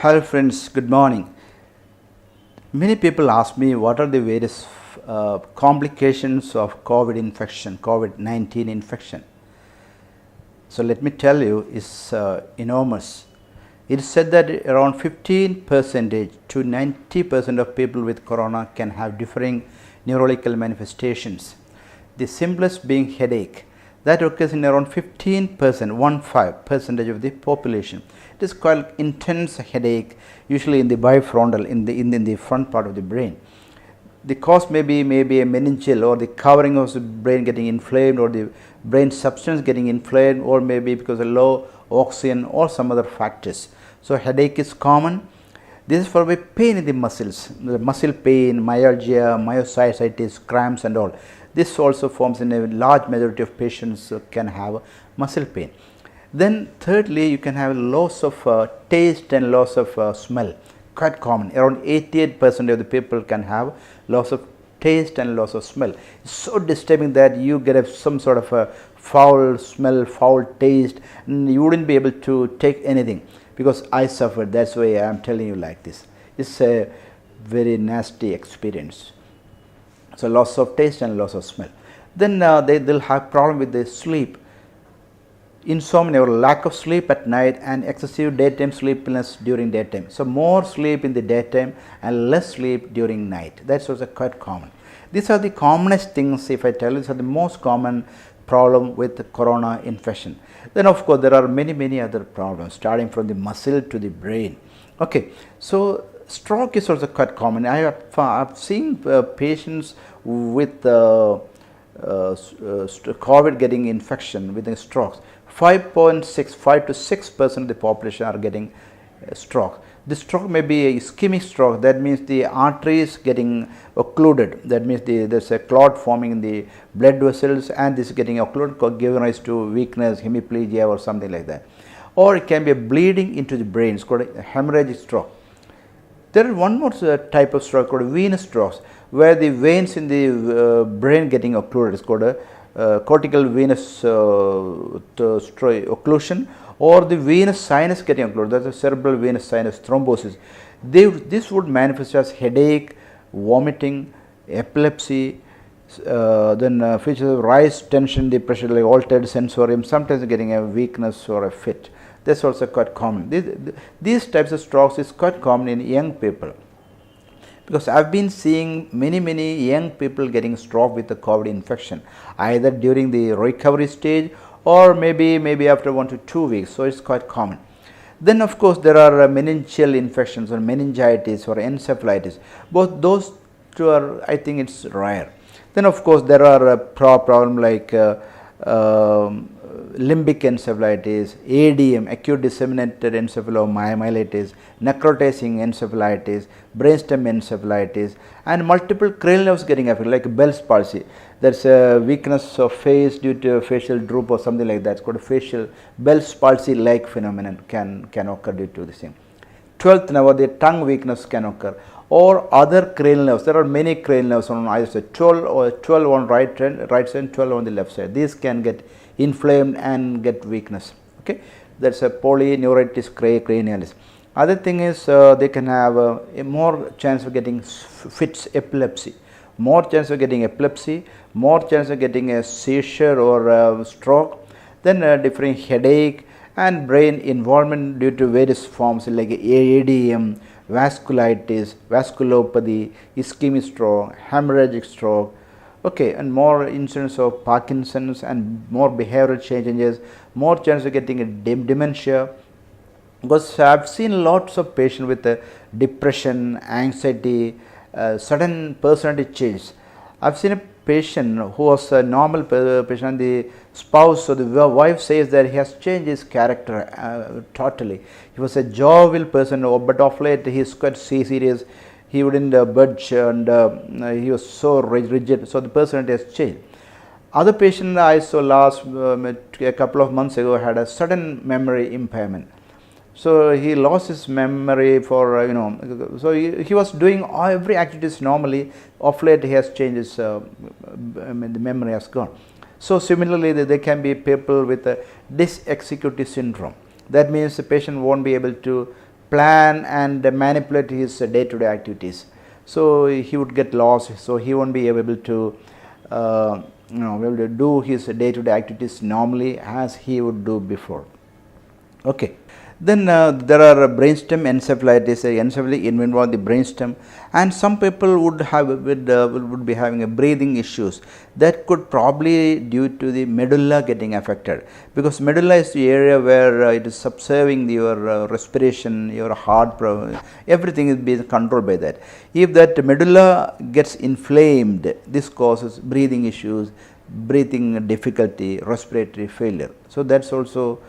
Hello friends, good morning. Many people ask me what are the various complications of COVID infection, COVID-19 infection. So let me tell you, it's enormous. It is said that around 15% to 90% of people with corona can have differing neurological manifestations. The simplest being headache. That occurs in around 15%, 15% of the population. It is called intense headache, usually in the bifrontal, in the front part of the brain. The cause may be a meningeal, or the covering of the brain getting inflamed, or the brain substance getting inflamed, or maybe because of low oxygen or some other factors. So headache is common. This is for the pain in the muscles, the muscle pain, myalgia, myositis, cramps and all. This also forms in a large majority of patients can have muscle pain. Then thirdly, you can have loss of taste and loss of smell, quite common. Around 88% of the people can have loss of taste and loss of smell. It's so disturbing that you get some sort of a foul smell, foul taste, and you wouldn't be able to take anything, because I suffered. That's why I am telling you like this. It's a very nasty experience. So loss of taste and loss of smell. Then they'll have problem with the sleep, insomnia or lack of sleep at night, and excessive daytime sleepiness during daytime. So more sleep in the daytime and less sleep during night. That's also quite common. These are the commonest things. If I tell you, these are the most common problem with the corona infection. Then of course there are many other problems, starting from the muscle to the brain. Okay, so stroke is also quite common. I have seen patients with COVID getting infection with strokes. 5 to 6% of the population are getting stroke. The stroke may be a ischemic stroke. That means the arteries getting occluded. That means there's a clot forming in the blood vessels, and this is getting occluded, giving rise to weakness, hemiplegia or something like that. Or it can be a bleeding into the brain. It's called a hemorrhagic stroke. There is one more type of stroke called venous strokes, where the veins in the brain getting occluded. It's called a cortical venous occlusion, or the venous sinus getting occluded. That's a cerebral venous sinus thrombosis. This would manifest as headache, vomiting, epilepsy, then features of rise, tension, depression, like altered sensorium, sometimes getting a weakness or a fit. That's also quite common. These types of strokes is quite common in young people, because I have been seeing many young people getting stroke with the COVID infection, either during the recovery stage or maybe after 1 to 2 weeks. So it's quite common. Then of course there are meningeal infections or meningitis or encephalitis. Both those two are, I think it's rare. Then of course there are problem like limbic encephalitis, ADM, acute disseminated encephalomyelitis, necrotizing encephalitis, brainstem encephalitis, and multiple cranial nerves getting affected, like Bell's palsy. There's a weakness of face due to facial droop or something like that. It's called a facial Bell's palsy like phenomenon can occur due to the same. 12th nerve, the tongue weakness can occur, or other cranial nerves. There are many cranial nerves on either side, 12 on right side, 12 on the left side. These can get inflamed and get weakness. Okay, that's a polyneuritis cranialis. Other thing is they can have a more chance of getting fits, epilepsy, more chance of getting epilepsy, more chance of getting a seizure or stroke, then different headache and brain involvement due to various forms like ADM, vasculitis, vasculopathy, ischemic stroke, hemorrhagic stroke. Okay, and more incidence of Parkinson's and more behavioral changes, more chance of getting a dementia. Because I have seen lots of patients with depression, anxiety, sudden personality change. I have seen a patient who was a normal patient, and the spouse or the wife says that he has changed his character totally. He was a jovial person, but of late he is quite serious. He wouldn't budge, and he was so rigid. So the personality has changed. Other patient I saw last a couple of months ago had a sudden memory impairment. So he lost his memory for so he was doing every activities normally. Of late he has changed his the memory has gone. So similarly, there can be people with a dysexecutive syndrome. That means the patient won't be able to plan and manipulate his day-to-day activities. So he would get lost, so he won't be able to able to do his day-to-day activities normally as he would do before. Okay. Then there are brainstem encephalitis, encephaly involve the brainstem, and some people would be having a breathing issues that could probably due to the medulla getting affected, because medulla is the area where it is subserving your respiration, your heart, everything is being controlled by that. If that medulla gets inflamed, this causes breathing issues, breathing difficulty, respiratory failure. So that's also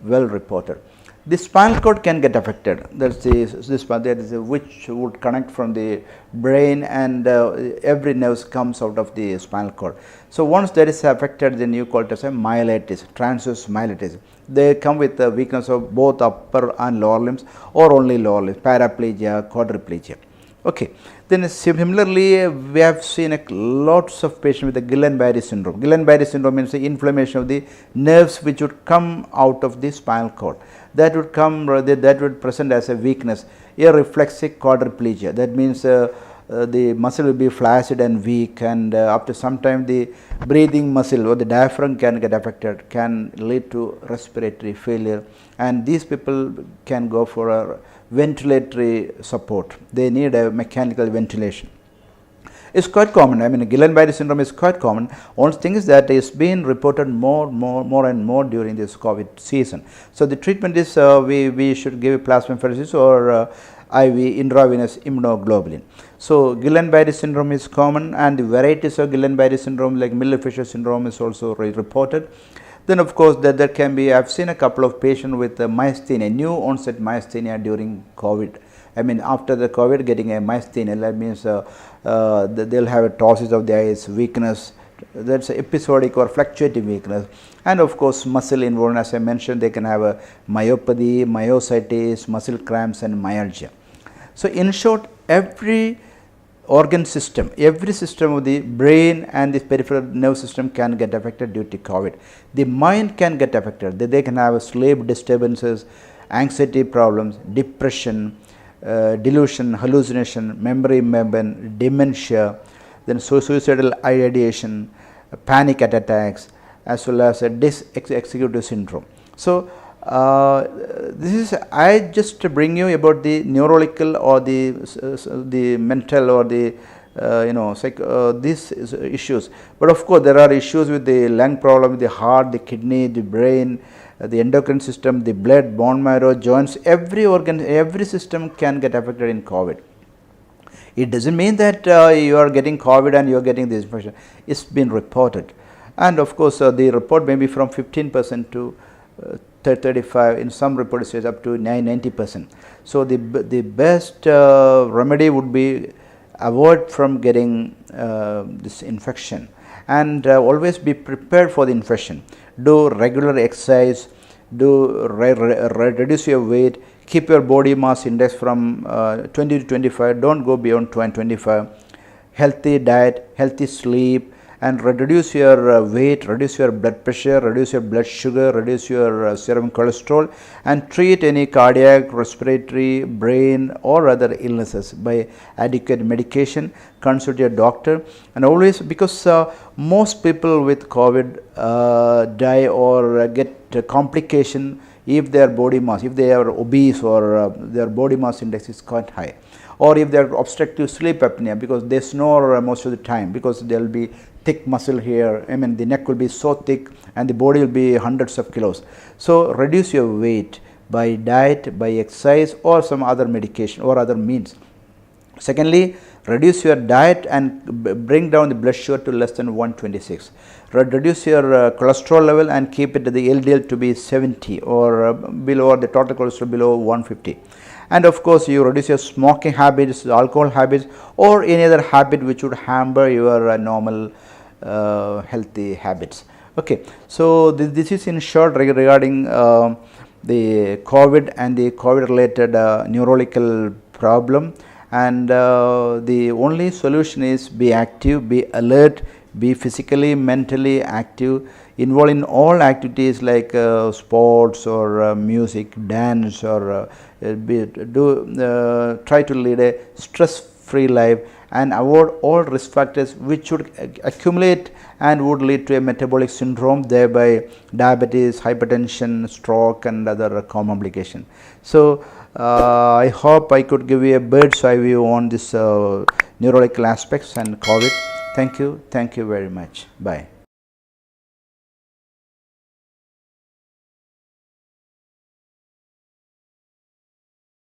well reported. The spinal cord can get affected. That's this part, that is which would connect from the brain, and every nerve comes out of the spinal cord. So once that is affected, then you call it as a myelitis, transverse myelitis. They come with the weakness of both upper and lower limbs, or only lower limbs, paraplegia, quadriplegia. Okay. Then similarly, we have seen lots of patients with the Guillain-Barré syndrome. Guillain-Barré syndrome means the inflammation of the nerves which would come out of the spinal cord. That would come, that would present as a weakness, a reflexive quadriplegia. That means the muscle will be flaccid and weak, and after some time the breathing muscle or the diaphragm can get affected, can lead to respiratory failure, and these people can go for a ventilatory support. They need a mechanical ventilation. It's quite common. I mean, Guillain-Barré syndrome is quite common. One thing is that it's been reported more and more during this COVID season. So the treatment is we should give plasmapheresis or IV intravenous immunoglobulin. So Guillain-Barré syndrome is common, and the varieties of Guillain-Barré syndrome like Miller-Fisher syndrome is also reported. Then of course there can be, I have seen a couple of patients with myasthenia, new onset myasthenia during COVID. I mean, after the COVID getting a myasthenia, that means they'll have a ptosis of the eyes, weakness, that's episodic or fluctuating weakness, and of course muscle involvement. As I mentioned, they can have a myopathy, myositis, muscle cramps, and myalgia. So in short, every organ system, every system of the brain and the peripheral nerve system can get affected due to COVID. The mind can get affected. They can have sleep disturbances, anxiety problems, depression, delusion, hallucination, memory impairment, dementia, then suicidal ideation, panic attacks, as well as a dysexecutive syndrome. So this is, I just bring you about the neurological or the mental or the these issues. But of course there are issues with the lung problem, the heart, the kidney, the brain, the endocrine system, the blood, bone marrow, joints, every organ, every system can get affected in COVID. It doesn't mean that you are getting COVID and you are getting this infection. It's been reported, and of course the report may be from 15% to 35, in some reports it says up to 90%. So the best remedy would be avoid from getting this infection, and always be prepared for the infection. Do regular exercise, do reduce your weight, keep your body mass index from 20 to 25, don't go beyond 25, healthy diet, healthy sleep, and reduce your weight, reduce your blood pressure, reduce your blood sugar, reduce your serum cholesterol, and treat any cardiac, respiratory, brain or other illnesses by adequate medication. Consult your doctor, and always, because most people with COVID die or get complication if their body mass, if they are obese or their body mass index is quite high, or if they are obstructive sleep apnea because they snore most of the time, because there will be thick muscle here. I mean, the neck will be so thick and the body will be hundreds of kilos. So reduce your weight by diet, by exercise, or some other medication or other means. Secondly, reduce your diet and bring down the blood sugar to less than 126. Reduce your cholesterol level and keep it, the LDL to be 70 or below, or the total cholesterol below 150. And of course, you reduce your smoking habits, alcohol habits, or any other habit which would hamper your normal healthy habits. Okay, so this is in short regarding the COVID and the COVID related neurological problem, and the only solution is be active, be alert, be physically, mentally active, involved in all activities like sports or music, dance, or try to lead a stress-free life and avoid all risk factors which would accumulate and would lead to a metabolic syndrome, thereby diabetes, hypertension, stroke and other complications. So I hope I could give you a bird's eye view on this neurological aspects and COVID. Thank you very much. Bye.